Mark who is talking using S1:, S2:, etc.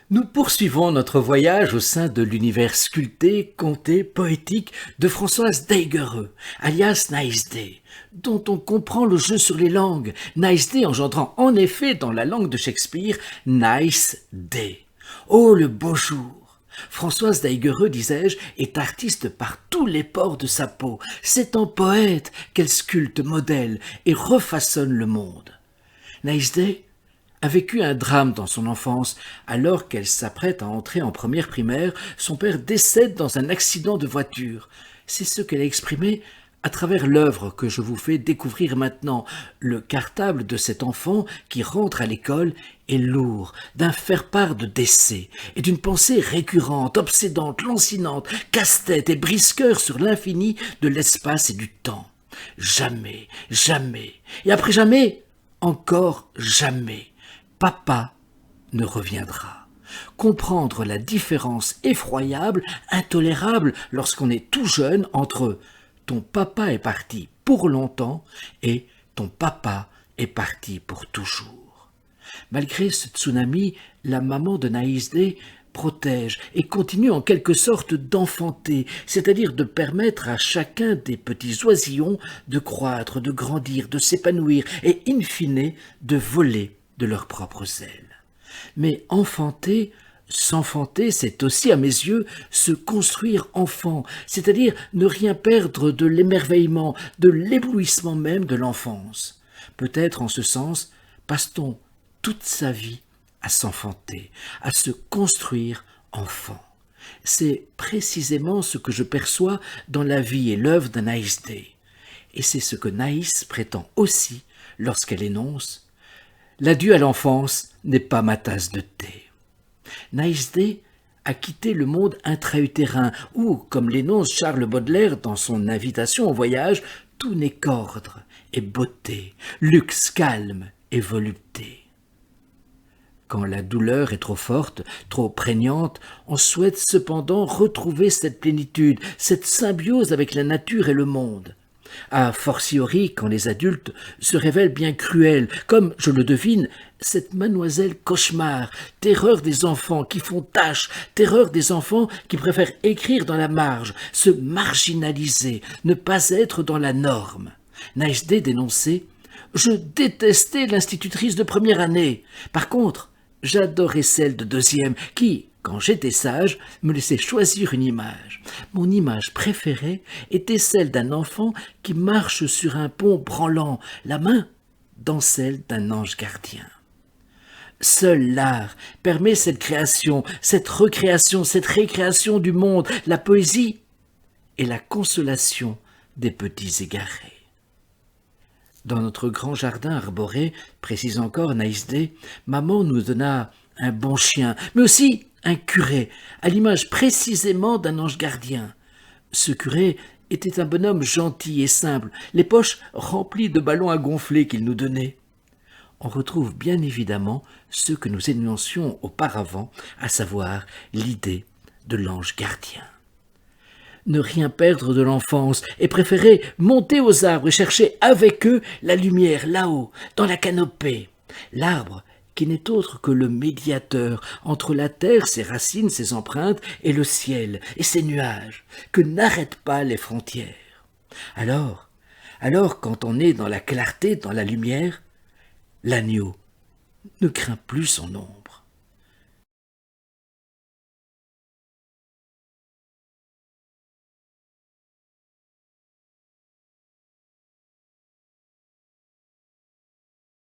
S1: Nous poursuivons notre voyage au sein de l'univers sculpté, conté, poétique de Françoise Daiguereux, alias Nice Day, dont on comprend le jeu sur les langues, Nice Day engendrant en effet dans la langue de Shakespeare Nice Day. Oh le beau jour! Françoise Daiguereux, disais-je, est artiste par tous les pores de sa peau. C'est en poète qu'elle sculpte, modèle et refaçonne le monde. Nice Day a vécu un drame dans son enfance. Alors qu'elle s'apprête à entrer en première primaire, son père décède dans un accident de voiture. C'est ce qu'elle a exprimé à travers l'œuvre que je vous fais découvrir maintenant. Le cartable de cet enfant qui rentre à l'école est lourd d'un faire-part de décès et d'une pensée récurrente, obsédante, lancinante, casse-tête et brisqueur sur l'infini de l'espace et du temps. Jamais, jamais, et après jamais, encore jamais. Papa ne reviendra. Comprendre la différence effroyable, intolérable lorsqu'on est tout jeune entre ton papa est parti pour longtemps et ton papa est parti pour toujours. Malgré ce tsunami, la maman de Nice Day protège et continue en quelque sorte d'enfanter, c'est-à-dire de permettre à chacun des petits oisillons de croître, de grandir, de s'épanouir et in fine de voler de leurs propres ailes. Mais enfanter, s'enfanter, c'est aussi, à mes yeux, se construire enfant, c'est-à-dire ne rien perdre de l'émerveillement, de l'éblouissement même de l'enfance. Peut-être en ce sens passe-t-on toute sa vie à s'enfanter, à se construire enfant. C'est précisément ce que je perçois dans la vie et l'œuvre de Nice Day. Et c'est ce que Naïs prétend aussi lorsqu'elle énonce l'adieu à l'enfance n'est pas ma tasse de thé. Nice Day a quitté le monde intra-utérin où, comme l'énonce Charles Baudelaire dans son invitation au voyage, tout n'est qu'ordre et beauté, luxe calme et volupté. Quand la douleur est trop forte, trop prégnante, on souhaite cependant retrouver cette plénitude, cette symbiose avec la nature et le monde. A fortiori quand les adultes se révèlent bien cruels, comme, je le devine, cette mademoiselle cauchemar, terreur des enfants qui font tâche, terreur des enfants qui préfèrent écrire dans la marge, se marginaliser, ne pas être dans la norme. Nice Day dénonçait « Je détestais l'institutrice de première année. Par contre, j'adorais celle de deuxième qui, quand j'étais sage, me laissait choisir une image. Mon image préférée était celle d'un enfant qui marche sur un pont branlant la main dans celle d'un ange gardien. » Seul l'art permet cette création, cette recréation, cette récréation du monde, la poésie et la consolation des petits égarés. Dans notre grand jardin arboré, précise encore Nice Day, maman nous donna un bon chien, mais aussi un curé, à l'image précisément d'un ange gardien. Ce curé était un bonhomme gentil et simple, les poches remplies de ballons à gonfler qu'il nous donnait. On retrouve bien évidemment ce que nous énoncions auparavant, à savoir l'idée de l'ange gardien. Ne rien perdre de l'enfance et préférer monter aux arbres et chercher avec eux la lumière là-haut, dans la canopée. L'arbre qui n'est autre que le médiateur entre la terre, ses racines, ses empreintes, et le ciel, et ses nuages, que n'arrêtent pas les frontières. Alors, quand on est dans la clarté, dans la lumière, l'agneau ne craint plus son ombre.